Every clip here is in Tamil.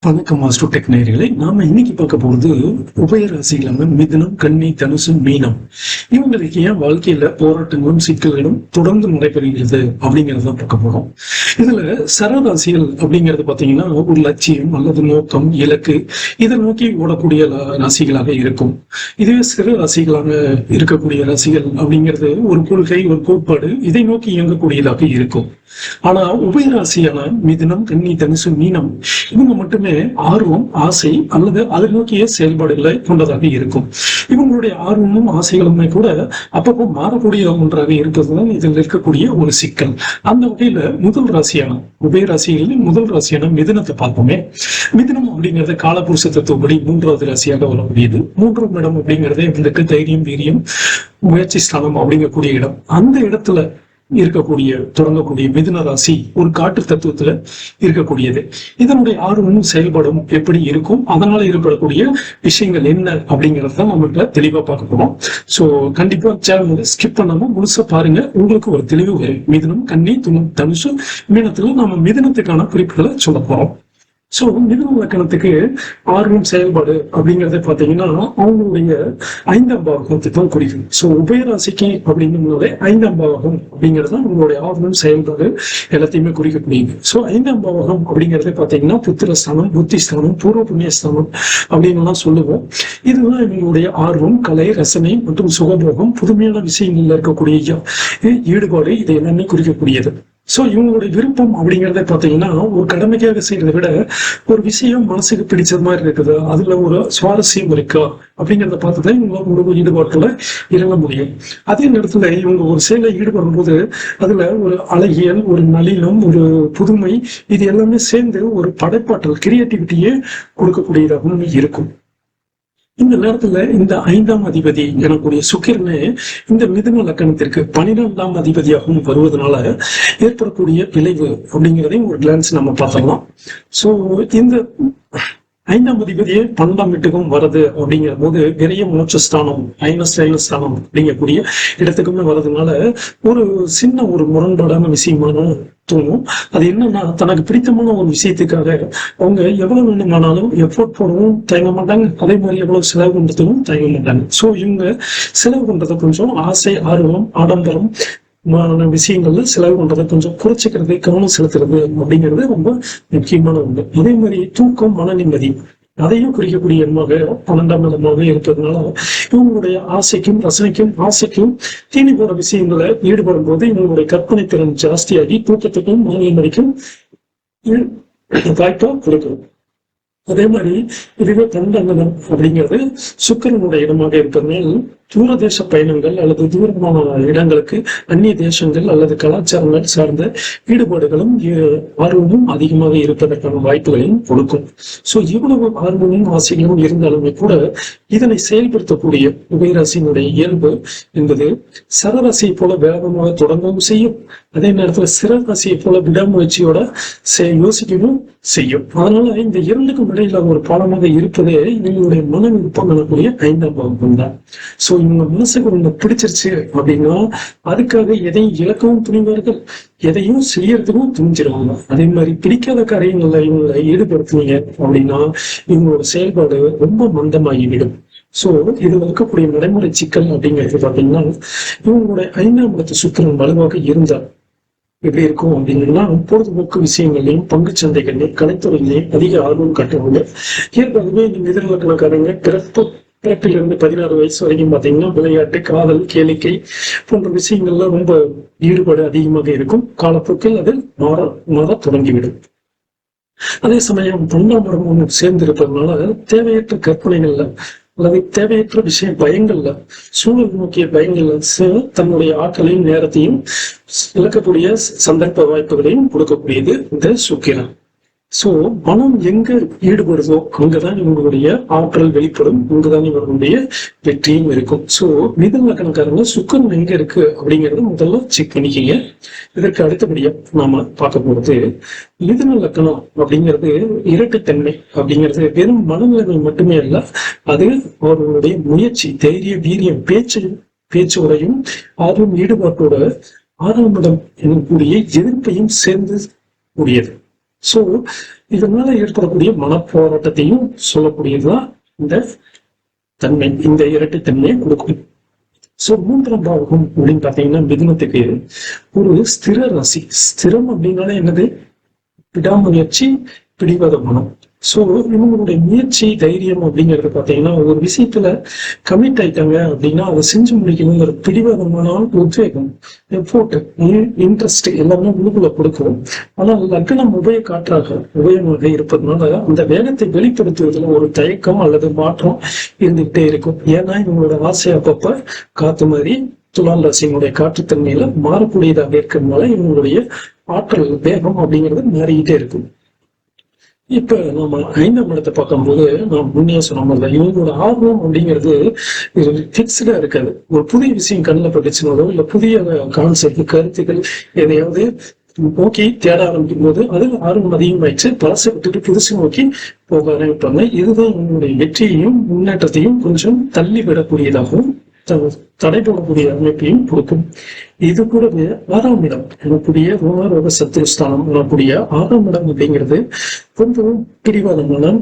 வணக்கம் மாஸ்டர் டெக் நேயர்களே. நாம இன்னைக்கு பார்க்க போறது உபய ராசிகளான மிதுனம், கன்னி, தனுசு, மீனம். இவங்களுக்கு ஏன் வாழ்க்கையில போராட்டங்களும் சிக்கல்களும் தொடர்ந்து நடைபெறுகிறது அப்படிங்கறத பார்க்க போறோம். இதுல சரராசிகள் அப்படிங்கிறது பாத்தீங்கன்னா ஒரு லட்சியம் அல்லது நோக்கம், இலக்கு இதை நோக்கி ஓடக்கூடிய ராசிகளாக இருக்கும். இதுவே சிறு ராசிகளாக இருக்கக்கூடிய ராசிகள் அப்படிங்கிறது ஒரு கொள்கை, ஒரு கோட்பாடு இதை நோக்கி இயங்கக்கூடியதாக இருக்கும். ஆனா உபயராசியான மிதுனம், கன்னி, தனுசு, மீனம் இவங்க மட்டுமே ஆர்வம், ஆசை அல்லது அதை நோக்கிய செயல்பாடுகளை கொண்டதாக இருக்கும். இவங்களுடைய ஆர்வமும் ஆசைகளுமே கூட அப்பப்போ மாறக்கூடிய ஒன்றாக இருப்பதுதான் இதில் இருக்கக்கூடிய ஒரு சிக்கல். அந்த வகையில முதல் ராசியான உபயராசிகளில் முதல் ராசியான மிதுனத்தை பார்ப்போமே. மிதுனம் அப்படிங்கறது காலபுருஷ தத்துவப்படி மூன்றாவது ராசியாக வரக்கூடியது. மூன்றாம் இடம் அப்படிங்கறதே இவங்களுக்கு தைரியம், வீரியம், முயற்சி ஸ்தானம் அப்படிங்கக்கூடிய இடம். அந்த இடத்துல இருக்கக்கூடிய தொடங்கக்கூடிய மிதுன ராசி ஒரு காற்று தத்துவத்துல இருக்கக்கூடியது. இதனுடைய ஆர்வமும் செயல்பாடும் எப்படி இருக்கும், அதனால ஏற்படக்கூடிய விஷயங்கள் என்ன அப்படிங்கறத நம்ம தெளிவா பார்க்க போறோம். சோ கண்டிப்பா சேனல் ஸ்கிப் பண்ணாம முழுசா பாருங்க, உங்களுக்கு ஒரு தெளிவு வரும். மிதுனம், கன்னி, தனுசு, மீனத்துல நம்ம மிதுனத்துக்கான குறிப்புகளை சொல்ல போறோம். சோ மிதுன லக்கணத்துக்கு ஆர்வம், செயல்பாடு அப்படிங்கறத பாத்தீங்கன்னா அவங்களுடைய 5ஆம் பாவகத்தை தான் குறிக்கும். சோ உபயராசிக்கு அப்படிங்கிறத 5ஆம் பாவகம் அப்படிங்கிறது உங்களுடைய ஆர்வம், செயல்பாடு எல்லாத்தையுமே குறிக்கக்கூடியது. சோ 5ஆம் பாவகம் அப்படிங்கறத பாத்தீங்கன்னா புத்திரஸ்தானம், புத்திஸ்தானம், பூர்வ புண்ணியஸ்தானம் அப்படின்னு எல்லாம் சொல்லுவோம். இதுதான் இவங்களுடைய ஆர்வம், கலை, ரசனை மற்றும் சுகபோகம், புதுமையான விஷயங்கள்ல இருக்கக்கூடிய ஈடுபாடு இதை எல்லாமே குறிக்கக்கூடியது. சோ இவங்களுடைய விருப்பம் அப்படிங்கறத பாத்தீங்கன்னா ஒரு கடமைக்காக செய்யறதை விட ஒரு விஷயம் மனசுக்கு பிடிச்சது மாதிரி இருக்குது, அதுல ஒரு சுவாரஸ்யம் இருக்கா அப்படிங்கிறத பார்த்துதான் இவங்க ஒரு ஈடுபாட்டுல இறங்க முடியும். அதே நேரத்துல இவங்க ஒரு செயலை ஈடுபடும் போது அதுல ஒரு அழகியல், ஒரு நளினம், ஒரு புதுமை இது எல்லாமே சேர்ந்து ஒரு படைப்பாற்றல், கிரியேட்டிவிட்டியே கொடுக்கக்கூடியதாகவும் இருக்கும். இந்த நேரத்துல இந்த 5ஆம் அதிபதி எனக்கூடிய சுக்கிரனே இந்த மிதுன லக்கணத்திற்கு 12ஆம் அதிபதியாகவும் வருவதனால ஏற்படக்கூடிய விளைவு அப்படிங்கிறதையும் ஒரு கிளான்ஸ் நம்ம பார்த்தலாம். சோ இந்த 5ஆம் அதிபதியே 12ஆம் வீட்டுக்கும் வருது அப்படிங்கிற போது விரைய மோட்சஸ்தானம், ஸ்தானம் அப்படிங்கக்கூடிய இடத்துக்குமே வர்றதுனால ஒரு சின்ன ஒரு முரண்பாடான விஷயமான தோணும். அது என்னன்னா, தனக்கு பிடித்தமான ஒரு விஷயத்துக்காக அவங்க எவ்வளவு வேணுமானாலும் எஃபோர்ட் போடவும் தயங்க மாட்டாங்க, அதே மாதிரி எவ்வளவு செலவு பண்றதுக்கும் தயங்க மாட்டாங்க. சோ இவங்க செலவு பண்றதை கொஞ்சம் ஆசை, ஆர்வம், ஆடம்பரம் விஷயங்கள்ல செலவு பண்றதை கொஞ்சம் குறைச்சிக்கிறது, கவனம் செலுத்துறது அப்படிங்கிறது ரொம்ப முக்கியமான ஒன்று. அதே மாதிரி தூக்கம், மன நிம்மதி அதையும் குறிக்கக்கூடிய எண்ணமாக 12ஆம் இடமாக இருப்பதனால இவங்களுடைய ஆசைக்கும், ரசனைக்கும், ஆசைக்கும் தீனி போற விஷயங்களை ஈடுபடும் போது இவங்களுடைய கற்பனை திறன் ஜாஸ்தியாகி தூக்கத்துக்கும் மன நிம்மதிக்கும் வாய்ப்பா கொடுக்கும். அதே மாதிரி இதுவே 12ஆம் இடம் அப்படிங்கிறது சுக்கிரனுடைய இடமாக இருப்பதனால் தூரதேச பயணங்கள் அல்லது தூரமான இடங்களுக்கு, அந்நிய தேசங்கள் அல்லது கலாச்சாரங்கள் சார்ந்த ஈடுபாடுகளும் ஆர்வமும் அதிகமாக இருப்பதற்கான வாய்ப்புகளையும் கொடுக்கும். சோ இவ்வளவு ஆர்வமும் ஆசைகளும் இருந்தாலுமே கூட இதனை செயல்படுத்தக்கூடிய உபயராசியினுடைய இயல்பு என்பது சரராசியை போல வேகமாக தொடங்கவும் செய்யும், அதே நேரத்துல சிறராசியை போல விடாமுயற்சியோட யோசிக்கவும் செய்யும். அதனால இந்த இரண்டுக்கும் இடையில ஒரு பாலமாக இருப்பதே இவங்களுடைய மன விருப்பம் எனக்கூடிய 5ஆம் பாவம் தான். சோ இவங்க மனசுக்கு ஒண்ணு பிடிச்சிருச்சு அப்படின்னா அதுக்காக எதையும் இழக்கவும் துணிவார்கள், எதையும் செய்யறதுக்கும் துணிஞ்சிருவாங்க. அதே மாதிரி பிடிக்காத காரியங்கள்ல இவங்களை ஈடுபடுத்துவீங்க அப்படின்னா இவங்களோட செயல்பாடு ரொம்ப மந்தமாகிவிடும். சோ இதுல இருக்கக்கூடிய நடைமுறை சிக்கல் அப்படிங்கிறது பாத்தீங்கன்னா இவங்களுடைய 5ஆம் இடத்து சுக்கிரன் வலுவாக இருந்தார் எப்படி இருக்கும் அப்படின்னா பொழுதுபோக்கு விஷயங்கள்லையும், பங்கு சந்தைகள்லையும், கலைத்துறையிலையும் அதிக ஆர்வம் காட்டுவாங்க. ஏற்கனவே இந்த மிதுன லக்கணக்காரங்க பிறப்பிலிருந்து 16 வயசு வரைக்கும் பாத்தீங்கன்னா விளையாட்டு, காதல், கேளிக்கை போன்ற விஷயங்கள்ல ரொம்ப ஈடுபாடு அதிகமாக இருக்கும். காலப்போக்கில் அது மாற தொடங்கிவிடும். அதே சமயம் 12ஆம் இடம் சேர்ந்து இருப்பதனால தேவையற்ற கற்பனைகள்ல அல்லது தேவையற்ற விஷயம் பயங்கள்ல, சூழல் நோக்கிய பயங்கள்ல தன்னுடைய ஆற்றலையும் நேரத்தையும் இழக்கக்கூடிய சந்தர்ப்ப வாய்ப்புகளையும் கொடுக்கக்கூடியது இந்த சுக்கிரன். சோ மனம் எங்க ஈடுபடுதோ அங்கதான் இவங்களுடைய ஆற்றல் வெளிப்படும், அங்கதான் இவர்களுடைய வெற்றியும் இருக்கும். சோ மிதுன லக்கணக்காரங்க சுக்கிரன் எங்க இருக்கு அப்படிங்கறத முதல்ல செக் பண்ணிக்கங்க. இதற்கு அடுத்தபடியா நாம பார்க்க போறது மிதுன லக்கணம் அப்படிங்கிறது இரட்டைத்தன்மை அப்படிங்கிறது வெறும் மனநிலைமை மட்டுமே அல்ல, அது அவர்களுடைய முயற்சி, தைரிய, வீரியம், பேச்சோடையும் ஆர்வம், ஈடுபாட்டோட 6ஆம் இடம் எனக்கூடிய எதிர்ப்பையும் சேர்ந்து கூடியது. சோ இதனால ஏற்படக்கூடிய மனப்போராட்டத்தையும் சொல்லக்கூடியதுதான் இந்த தன்மை, இந்த இரட்டைத்தன்மையை கொடுக்கும். சோ மூன்றாம் பாவகம் அப்படின்னு பாத்தீங்கன்னா மிதுனத்துக்கு ஒரு ஸ்திர ராசி. ஸ்திரம் அப்படின்னாலே என்னது? விடாமுயற்சி, பிடிவாத மனம். சோ இவங்களுடைய முயற்சி, தைரியம் அப்படிங்கறது பாத்தீங்கன்னா ஒரு விஷயத்துல கமிட் ஆயிட்டாங்க அப்படின்னா அதை செஞ்சு முடிக்கணுங்கிற பிடிவாதமான உத்வேகம், எஃபோர்ட், இன்ட்ரெஸ்ட் எல்லாமே உள்ளுக்குள்ள கொடுக்கும். ஆனால் லக்னம் உபயமாக இருப்பதனால அந்த வேகத்தை வெளிப்படுத்துவதில் ஒரு தயக்கம் அல்லது மாற்றம் இருந்துகிட்டே இருக்கும். ஏன்னா இவங்களோட ஆசை அப்பப்ப காத்து மாதிரி துலாம் ராசியினுடைய காற்றுத்தன்மையில மாறக்கூடியதாக இருக்கிறதுனால இவங்களுடைய ஆற்றல், வேகம் அப்படிங்கிறது மாறிக்கிட்டே இருக்கும். இப்ப நம்ம 5ஆம் இடத்தை பார்க்கும்போது நான் முன்னே சொன்ன மாதிரி இவங்களோட ஆர்வம் அப்படிங்கிறது பிக்ஸ்டா இருக்காது. ஒரு புதிய விஷயம் கண்ணில் பட்டுச்சுனாலோ இல்ல புதிய கான்செப்ட், கருத்துக்கள் எதையாவது நோக்கி தேட ஆரம்பிக்கும் போது அதில் ஆர்வம் அதிகமாயிடுச்சு, பழசை விட்டுட்டு புதுசு நோக்கி போக ஆரம்பிப்பாங்க. இதுதான் இவங்களுடைய வெற்றியையும் முன்னேற்றத்தையும் கொஞ்சம் தள்ளி விடக்கூடியதாகவும் தடை போடக்கூடிய அமைப்பையும் கொடுக்கும். இது கூடவே 6ஆம் இடம் எனக்கூடிய ரோக சத்துருஸ்தானம் எனக்கூடிய 6ஆம் இடம் அப்படிங்கிறது கொஞ்சம் பிடிவாதமான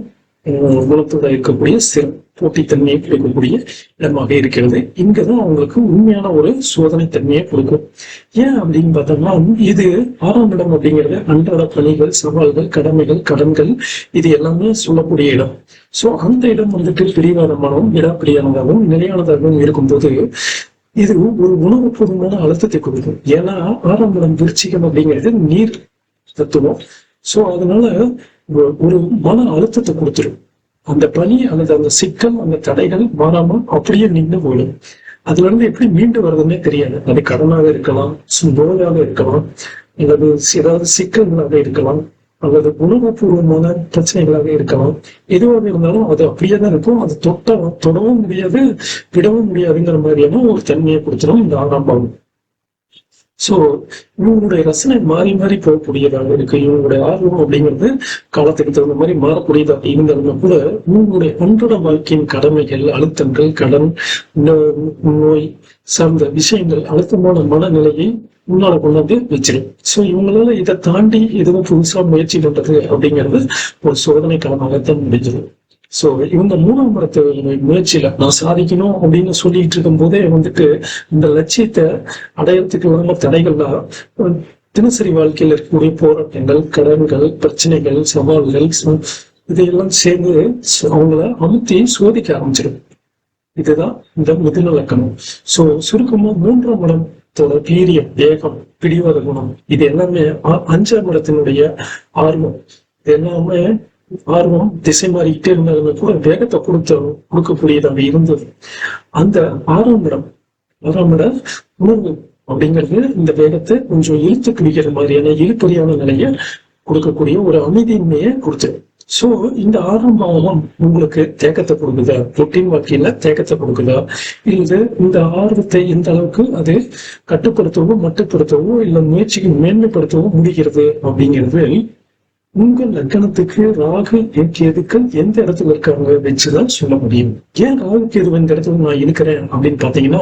குணத்தோட இருக்கக்கூடிய சிறப்பு போட்டித்தன்மையை கொடுக்கக்கூடிய இடமாக இருக்கிறது. இங்கதான் அவங்களுக்கு உண்மையான ஒரு சோதனை தன்மையை கொடுக்கும். ஏன் அப்படின்னு பார்த்தோம்னா இது 6ஆம் இடம் அப்படிங்கிறது அன்றாட பணிகள், சவால்கள், கடமைகள், கடன்கள் இது எல்லாமே சொல்லக்கூடிய இடம். சோ அந்த இடம் வந்துட்டு பிடிவாதமானவும் விடாப்பிடியானதாகவும் நிலையானதாகவும் இருக்கும்போது இது ஒரு உணர்வுபூர்வமான அழுத்தத்தை கொடுக்கும். ஏன்னா 6ஆம் இடம் விருச்சிகம் அப்படிங்கிறது நீர் தத்துவம். சோ அதனால ஒரு மன அழுத்தத்தை கொடுத்துரும். அந்த பணி அல்லது அந்த சிக்கல், அந்த தடைகள் மாறாம அப்படியே நின்று போயிடும். அதுல இருந்து எப்படி மீண்டு வர்றதுன்னே தெரியாது. அது கடனாக இருக்கலாம், நோயாக இருக்கலாம், அல்லது ஏதாவது சிக்கல்களாக இருக்கலாம், அல்லது உணர்வுபூர்வமான பிரச்சனைகளாக இருக்கலாம். எதுவாக இருந்தாலும் அது அப்படியே தான் இருக்கும். அது தொடவும் முடியாது, விடவும் முடியாதுங்கிற மாதிரியான ஒரு தன்மையை கொடுத்துரும் இந்த 6ஆம் பாவம். சோ இவங்களுடைய ரசனை மாறி மாறி போகக்கூடியதாக இருக்கு. இவங்களுடைய ஆர்வம் அப்படிங்கிறது காலத்துக்கு தகுந்த மாதிரி மாறக்கூடியதாக இருந்தாலும் கூட இவங்களுடைய அன்றாட வாழ்க்கையின் கடமைகள், அழுத்தங்கள், கடன், நோய் சார்ந்த விஷயங்கள் அழுத்தமான மனநிலையை முன்னால கொண்டாந்து வச்சிடும். சோ இவங்களால இதை தாண்டி எதுவும் புதுசா முயற்சி பண்றது அப்படிங்கிறது ஒரு சோதனை காலமாகத்தான் முடிஞ்சது. சோ இவங்க 3ஆம் இடத்து முயற்சியில நான் சாதிக்கணும் அப்படின்னு சொல்லிட்டு இருக்கும் போதே வந்துட்டு இந்த லட்சியத்தை அடையறதுக்கு வர தடைகள்லாம் தினசரி வாழ்க்கையில் இருக்கக்கூடிய போராட்டங்கள், கடன்கள், பிரச்சனைகள், சவால்கள் இதையெல்லாம் சேர்ந்து அவங்கள அமுத்தி சோதிக்க ஆரம்பிச்சிடும். இதுதான் இந்த மிதுன லக்னம். சோ சுருக்கமா 3ஆம் இடத்தோட வீரியம், வேகம், பிடிவாத குணம் இது எல்லாமே 5ஆம் இடத்தினுடைய ஆர்வம், இது எல்லாமே ஆர்வம் திசை மாறிக்கிட்டே இருந்தாலுமே கூட வேகத்தை கொடுக்கக்கூடியதாக இருந்தது. அந்த 6ஆம் இடம் உணர்வு அப்படிங்கிறது இந்த வேகத்தை கொஞ்சம் இழுத்து பிடிக்கிற மாதிரியான இழுப்பறியான நிலையை கொடுக்கக்கூடிய ஒரு அமைதியின்மையை கொடுத்துரு. சோ இந்த 6ஆம் பாவம் உங்களுக்கு தேக்கத்தை கொடுக்குதா, ரொட்டீன் வாழ்க்கையில தேக்கத்தை கொடுக்குதா, இல்லது இந்த ஆர்வத்தை எந்த அளவுக்கு அது கட்டுப்படுத்தவோ மட்டுப்படுத்தவோ இல்ல முயற்சிக்கு மேன்மைப்படுத்தவோ முடிகிறது அப்படிங்கிறது உங்கள் லக்கணத்துக்கு ராகு கேதுக்கள் எந்த இடத்துல இருக்காங்க வச்சுதான் சொல்ல முடியும். ஏன் ராகு கேது இந்த இடத்துல நான் இருக்கிறேன் அப்படின்னு பாத்தீங்கன்னா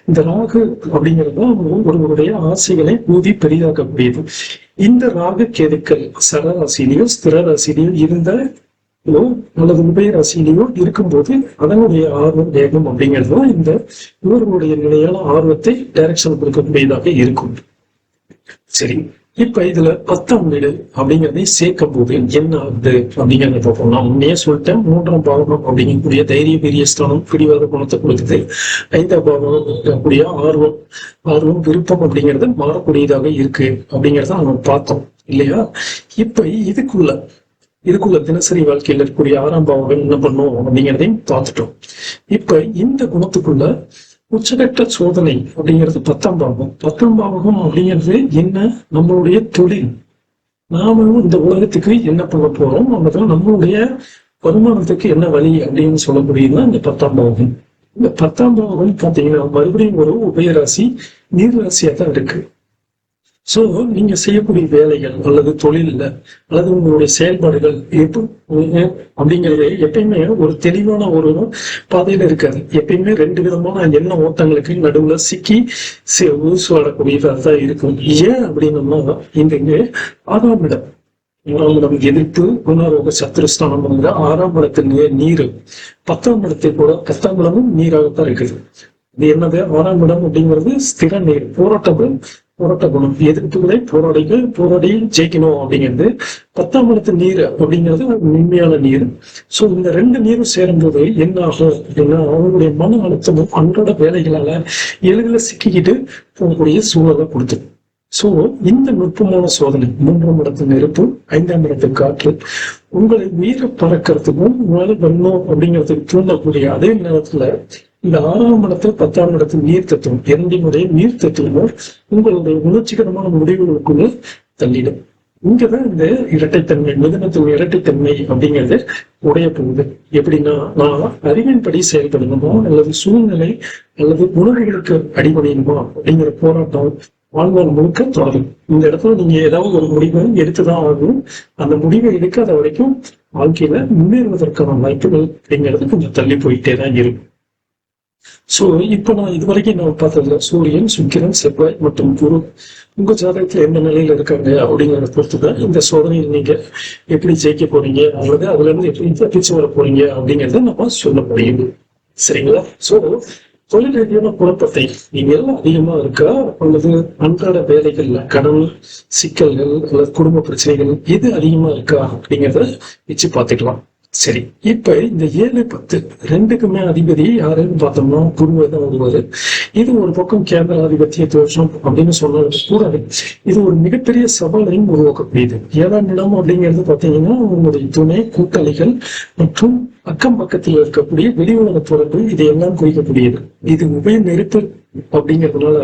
இந்த ராகு அப்படிங்கிறது ஒருவருடைய ஆசைகளை ஊதி பெரிதாக்கக்கூடியது. இந்த ராகு கேதுக்கள் சரராசியிலையோ ஸ்திர ராசியிலையோ இருந்த அல்லது உபய ராசியிலையோ இருக்கும்போது அதனுடைய ஆர்வம், வேகம் அப்படிங்கிறதுதான் இந்த இவர்களுடைய நிலையான ஆர்வத்தை டைரக்ஷன் கொடுக்கக்கூடியதாக இருக்கும். சரி, இப்ப இதுல 10ஆம் வீடு அப்படிங்கிறதையும் சேர்க்கும் போது என்ன ஆகுது அப்படிங்கிறத பார்ப்போம். நான் முன்னே சொல்லிட்டேன், 3ஆம் பாவகம் அப்படிங்கக்கூடிய தைரிய பெரிய ஸ்தானம், பிடிவாத குணத்தை கொடுக்குது. 5ஆம் பாவகம் இருக்கக்கூடிய ஆர்வம், விருப்பம் அப்படிங்கிறது மாறக்கூடியதாக இருக்கு அப்படிங்கிறத நம்ம பார்த்தோம் இல்லையா? இப்ப இதுக்குள்ள தினசரி வாழ்க்கையில் இருக்கக்கூடிய 6ஆம் பாவகம் என்ன பண்ணும் அப்படிங்கிறதையும் பார்த்துட்டோம். இப்ப இந்த குணத்துக்குள்ள உச்சகட்ட சோதனை அப்படிங்கிறது 10ஆம் பாவகம். 10ஆம் பாவகம் அப்படிங்கிறது என்ன? நம்மளுடைய தொழில், நாம இந்த உலகத்துக்கு என்ன பண்ண போறோம், நம்மளுடைய வருமானத்துக்கு என்ன வழி அப்படின்னு சொல்லக்கூடியதுதான் இந்த 10ஆம் பாவகம். இந்த 10ஆம் பாவகம் பாத்தீங்கன்னா மறுபடியும் ஒரு உபயராசி, நீர் ராசியா தான் இருக்கு. சோ நீங்க செய்யக்கூடிய வேலைகள் அல்லது தொழில்ல அல்லது உங்களுடைய செயல்பாடுகள் அப்படிங்கிறது எப்பயுமே ஒரு தெளிவான ஒரு பாதையில இருக்காது. எப்பயுமே 2 விதமான எண்ண ஓட்டங்களுக்கு நடுவுல சிக்கி ஊசுவாடக்கூடியதாக தான் இருக்கும். ஏன் அப்படின்னம்னா இங்க 6ஆம் இடம் ஆறாம் இடம் எதிர்ப்பு குணரோக சத்துருஸ்தானம், ஆறாம் இடத்து நீர். 10ஆம் இடத்தை கூட 10ஆம் இடமும் நீராகத்தான் இருக்குது. இது என்னது? ஆறாம் இடம் அப்படிங்கிறது ஸ்திர நீர், போராட்ட குணம், எதிர்ப்புகளை போராடி ஜெயிக்கணும் அப்படிங்கிறது. 10ஆம் இடத்து நீர் அப்படிங்கிறது உண்மையான நீர். சோ இந்த ரெண்டு நீரும் சேரும்போது என்ன ஆகும் அப்படின்னா, அவங்களுடைய மன அழுத்தமும் அன்றாட வேலைகளால எளிதில் சிக்கிக்கிட்டு போகக்கூடிய சூழலை கொடுத்து. சோ இந்த நுட்பமான சோதனை 3ஆம் இடத்து நெருப்பு, 5ஆம் இடத்து காற்று உங்களை மீற பறக்கிறதுக்கும் மேல வரணும் அப்படிங்கிறதுக்கு தூண்டக்கூடிய அதே நேரத்துல இந்த 6ஆம் இடத்துல 10ஆம் இடத்து நீர் தத்துவம், இரண்டினுடைய நீர் தத்துவமும் உங்களுடைய உணர்ச்சிகரமான முடிவுகளுக்குள்ள தள்ளிடும். இங்கதான் இந்த இரட்டைத்தன்மை, மிதனத்தின் இரட்டைத்தன்மை அப்படிங்கிறது உடைய போகுது. எப்படின்னா, நான் அறிவின்படி செயல்படணுமா அல்லது சூழ்நிலை அல்லது உணர்வுகளுக்கு அடிபடையணுமா அப்படிங்கிற போராட்டம் வாழ்நாள் முழுக்க தொடரும். இந்த இடத்துல நீங்க ஏதாவது ஒரு முடிவை எடுத்துதான் ஆகும். அந்த முடிவை எடுக்காத வரைக்கும் வாழ்க்கையில முன்னேறுவதற்கான வாய்ப்புகள் அப்படிங்கிறது கொஞ்சம் தள்ளி போயிட்டே தான் இருக்கும். சோ இப்ப நான் இதுவரைக்கும் நான் பார்த்ததுல சூரியன், சுக்கிரன், செவ்வாய் மற்றும் குரு உங்க ஜாதகத்துல எந்த நிலையில இருக்காங்க அப்படிங்கிறத பொறுத்துதான் இந்த சோதனையில் நீங்க எப்படி ஜெயிக்க போறீங்க அல்லது அதுல இருந்து எப்படி தப்பிச்சு வர போறீங்க அப்படிங்கறத நம்ம சொல்ல முடியும். சரிங்களா? சோ தொழில் ரீதியான குழப்பத்தை நீங்க எல்லாம் அதிகமா இருக்கா அல்லது அன்றாட வேலைகள்ல கடன் சிக்கல்கள் அல்லது குடும்ப பிரச்சனைகள் எது அதிகமா இருக்கா அப்படிங்கிறத வச்சு பார்த்துக்கலாம். சரி, இப்ப இந்த 7, 10 ரெண்டுக்குமே அதிபதி யாருன்னு பார்த்தோம்னா குருவை தான் வருவாரு. இது ஒரு பக்கம் கேந்திராதிபத்திய தோஷம் அப்படின்னு சொன்னாலும் கூட இது ஒரு மிகப்பெரிய சவாலையும் உருவாக்கக்கூடியது. 7ஆம் இடம் அப்படிங்கிறது பாத்தீங்கன்னா உங்களுடைய துணை, கூட்டாளிகள் மற்றும் அக்கம் பக்கத்தில் இருக்கக்கூடிய வெளி உலக தொடர்பு, இதையெல்லாம் குறிக்கக்கூடியது. இது உபய நெருப்பு அப்படிங்கிறதுனால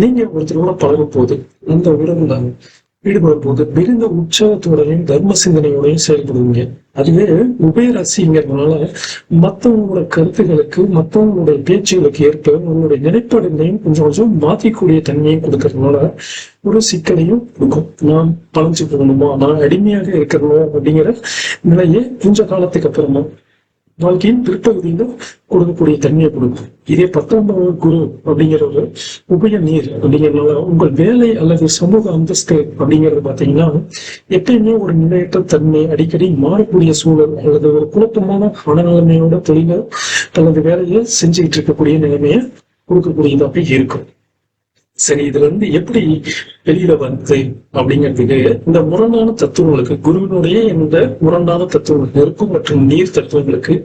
நீங்க ஒருத்தரோட பழகும் போது அந்த உறவுல ஈடுபடும் போது மிகுந்த உற்சாகத்தோடையும் தர்ம சிந்தனையோடையும் செயல்படுவீங்க. அதுவே உபயராசிங்கிறதுனால மற்றவங்களோட கருத்துகளுக்கு, மற்றவங்களுடைய பேச்சுகளுக்கு ஏற்ப உங்களுடைய நிலைப்பாடுகளையும் கொஞ்சம் கொஞ்சம் மாற்றிக்கூடிய தன்மையும் கொடுக்கறதுனால ஒரு சிக்கலையும் கொடுக்கும். நான் பழஞ்சு போகணுமா, நான் அடிமையாக இருக்கணும் அப்படிங்கிற நிலையை கொஞ்ச காலத்துக்கு அப்புறமா வாழ்க்கையின் பிற்பகுதியில கொடுக்கக்கூடிய தன்மையை கொடுக்கும். இதே 10ஆம் குரு அப்படிங்கிற ஒரு உபய நீர் அப்படிங்கிறதுனால உங்கள் வேலை அல்லது சமூக அந்தஸ்து அப்படிங்கிறது பாத்தீங்கன்னா எப்பயுமே ஒரு நிலையற்ற தன்மை, அடிக்கடி மாறக்கூடிய சூழல் அல்லது ஒரு குழப்பமான மனநிலைமையோட தொழில அல்லது வேலையை செஞ்சுக்கிட்டு இருக்கக்கூடிய நிலைமையை கொடுக்கக்கூடியதாக இருக்கும். சரி, இதுல இருந்து எப்படி வெளியில வந்து அப்படிங்கிறதுக்கு இந்த முரணான தத்துவங்களுக்கு, குருவினுடைய இந்த முரணான தத்துவங்கள் நெருப்பு மற்றும் நீர் தத்துவங்களுக்கு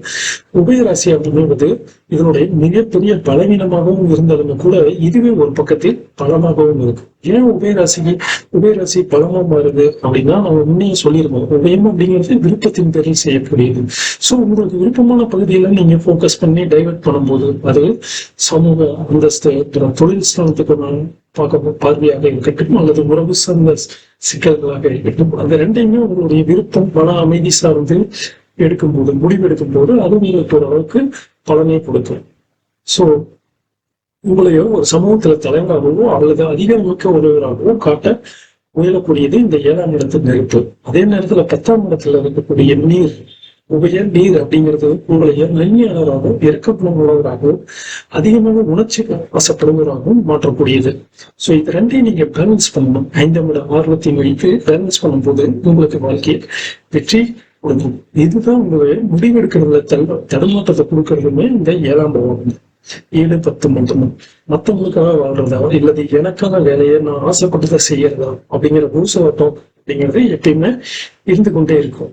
உபயராசி அப்படிங்கிறது இதனுடைய மிகப்பெரிய பலவீனமாகவும் இருந்தாலுமே கூட இதுவே ஒரு பக்கத்தில் பலமாகவும் இருக்கு. ஏன் உபயராசி பலமா மாறுது அப்படின்னா நம்ம முன்னையே சொல்லியிருக்கோம், உபயம் அப்படிங்கிறது விருப்பத்தின் பேரில் செய்யக்கூடியது. சோ உங்களுக்கு விருப்பமான பகுதியில நீங்க போக்கஸ் பண்ணி டைவெர்ட் பண்ணும்போது அது சமூக அந்தஸ்து, தொழில் ஸ்தானத்துக்கு பார்வையாக இருக்கட்டும் அல்லது உறவு சார்ந்த சிக்கல்களாக இருக்கட்டும், அந்த ரெண்டையுமே உங்களுடைய விருப்பம், மன அமைதி சார்ந்து எடுக்கும்போது, முடிவெடுக்கும் போது அது உங்களுக்கு ஒரு அளவுக்கு பலனை கொடுக்கும். சோ உங்களையோ ஒரு சமூகத்துல தலைவராகவோ அல்லது அதிகாரமிக்க ஒருவராகவோ காட்ட முயலக்கூடியது இந்த 7ஆம் இடத்து நெருப்பு. அதே நேரத்துல 10ஆம் இடத்துல இருக்கக்கூடிய நீர், உபய நீர் அப்படிங்கிறது உங்களைய மென்மையாளராகவும் இறக்கப்படுவதாகவும் அதிகமாக உணர்ச்சி வசப்படுவதாகவும் மாற்றக்கூடியது. சோ இது ரெண்டையும் நீங்க பேலன்ஸ் பண்ணணும். 5ஆம் இடம் ஆர்வத்தையும் வைத்து பேலன்ஸ் பண்ணும்போது உங்களுக்கு வாழ்க்கையில் வெற்றி கொடுக்கும். இதுதான் உங்களுடைய முடிவெடுக்கிறதுல தடுமாற்றத்தை கொடுக்கறதுமே இந்த 7ஆம் இடம். 7, 10 மட்டும் மற்றவங்களுக்காக வாழ்றதா இல்லது எனக்கான வேலையை நான் ஆசைப்பட்டதை செய்யறதா அப்படிங்கிற பூசவட்டம் அப்படிங்கிறது எப்பயுமே இருந்து கொண்டே இருக்கும்.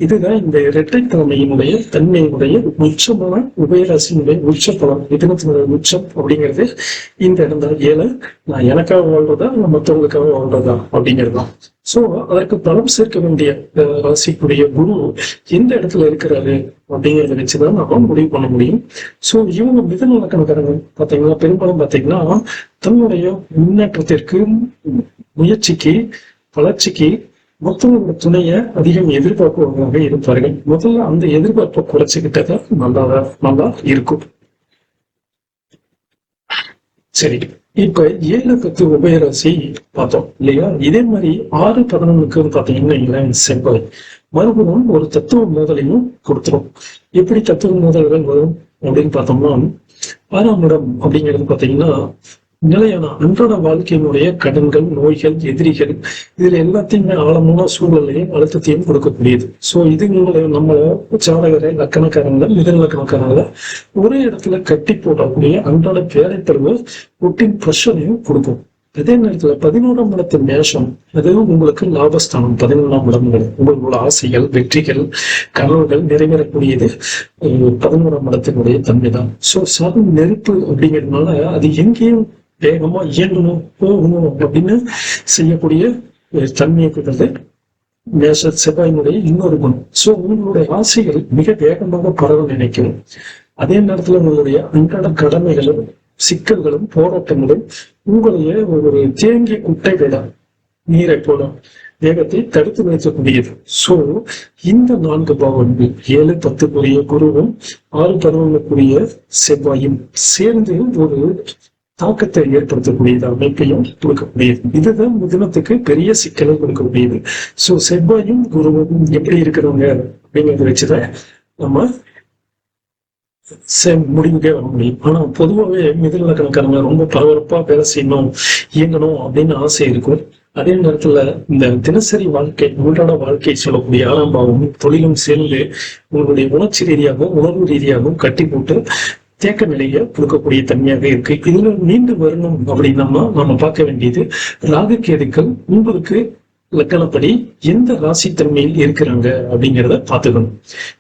இதுதான் இந்த இரட்டைத்தன்மையினுடைய தன்மையினுடைய உச்சமான உபயராசியினுடைய உச்ச பலம், மிதனத்தினுடைய உச்சம் அப்படிங்கிறது இந்த இடம் தான். 7 நான் எனக்காக வாழ்றதா இல்லை மற்றவங்களுக்காக வாழ்றதா அப்படிங்கிறதுதான். சோ அதற்கு பலம் சேர்க்க வேண்டிய ராசிக்குரிய குரு எந்த இடத்துல இருக்கிறாரு அப்படிங்கிறத வச்சுதான் நம்ம முடிவு பண்ண முடியும். சோ இவங்க மிதன இலக்கணக்காரங்க பாத்தீங்கன்னா பெரும்பாலும் பாத்தீங்கன்னா தன்னுடைய முன்னேற்றத்திற்கு, முயற்சிக்கு, வளர்ச்சிக்கு மற்றவங்களோட துணைய அதிகம் எதிர்பார்ப்பவர்களாக இருப்பார்கள். முதல்ல அந்த எதிர்பார்ப்பை குறைச்சுக்கிட்டத நல்லா இருக்கும். சரி, இப்ப 7, 10 உபயராசி பார்த்தோம் இல்லையா? இதே மாதிரி 6, 11க்கு பாத்தீங்கன்னா செவ்வாய் மறுபடியும் ஒரு தத்துவ மோதலையும் கொடுத்துரும். எப்படி தத்துவ மோதல்கள் வரும் அப்படின்னு பார்த்தோம்னா 6ஆம் இடம் அப்படிங்கிறது பாத்தீங்கன்னா நிலையான அன்றாட வாழ்க்கையினுடைய கடன்கள், நோய்கள், எதிரிகள், இதுல எல்லாத்தையுமே ஆழமான சூழலையும் அழுத்தத்தையும் கொடுக்கக்கூடியது. சோ இது நம்மள ஜாதகரை லக்கணக்காரங்கள மிதன லக்கணக்காரங்கள ஒரே இடத்துல கட்டி போடக்கூடிய அன்றாட வேலைப்பருவ ரொட்டீன் ப்ரெஷரையும் கொடுக்கும். அதே நேரத்துல 11ஆம் இடத்தின் மேஷம், அதுவும் உங்களுக்கு லாபஸ்தானம். 11ஆம் இடங்கள் உங்களோட ஆசைகள், வெற்றிகள், கனவுகள் நிறைவேறக்கூடியது 11ஆம் இடத்தினுடைய தன்மைதான். சோ சாதம் நெருப்பு அப்படிங்கிறதுனால அது எங்கேயும் வேகமா இயங்கணும், போகணும் அப்படின்னு செய்யக்கூடிய தன்மையை கொண்டது மேஷ செவ்வாயினுடைய இன்னொரு குணம். சோ உங்களுடைய ஆசைகள் மிக வேகமாக பரவ நினைக்கும். அதே நேரத்துல உங்களுடைய அன்றாட கடமைகளும், சிக்கல்களும், போராட்டங்களும் உங்களைய ஒரு தேங்கிய குட்டை விட நீரை போல வேகத்தை தடுத்து வைக்கக்கூடியது. சோ இந்த 4 பாவங்கள் 7, 10 குருவும் 6 பருவங்களுக்குரிய செவ்வாயும் சேர்ந்து ஒரு தாக்கத்தை ஏற்படுத்தக்கூடிய அமைப்பையும் கொடுக்கக்கூடியது. இதுதான் மிதுனத்துக்கு பெரிய சிக்கலை கொடுக்கக்கூடியது. சோ செவ்வாயும் குருவும் எப்படி இருக்கிறவங்க அப்படிங்கிறத வச்சுதான் நம்ம முடிவுக்கே வர முடியும். ஆனா பொதுவாகவே மிதுன லக்னக்காரங்க ரொம்ப பரபரப்பா வேலை செய்யணும், இயங்கணும் அப்படின்னு ஆசை இருக்கும். அதே நேரத்துல இந்த தினசரி வாழ்க்கை, அன்றாட வாழ்க்கை சொல்லக்கூடிய 6ஆம் பாவமும் தொழிலும் சேர்ந்து உங்களுடைய உணர்ச்சி ரீதியாகவும் உணர்வு ரீதியாகவும் கட்டி போட்டு தேக்க நிலையை கொடுக்கக்கூடிய தன்மையாக இருக்கு. இதுல மீண்டு வரணும் அப்படின்னா நம்ம பார்க்க வேண்டியது ராகு கேதுக்கள் உங்களுக்கு லக்கணப்படி எந்த ராசி தன்மையில் இருக்கிறாங்க அப்படிங்கிறத பார்த்துக்கணும்.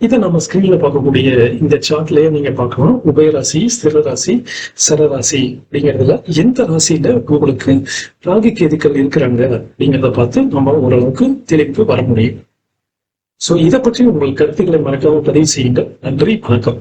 இதை நம்ம ஸ்கிரீன்ல பார்க்கக்கூடிய இந்த சார்ட்லயே நீங்க பார்க்கலாம். உபயராசி, ஸ்திர ராசி, சரராசி அப்படிங்கிறதுல எந்த ராசியில உங்களுக்கு ராகு கேதுக்கள் இருக்கிறாங்க அப்படிங்கிறத பார்த்து நம்ம ஓரளவுக்கு தெளிவுக்கு வர முடியும். சோ இதை பற்றி உங்கள் கருத்துக்களை மறக்காம பதிவு செய்யுங்கள். நன்றி, வணக்கம்.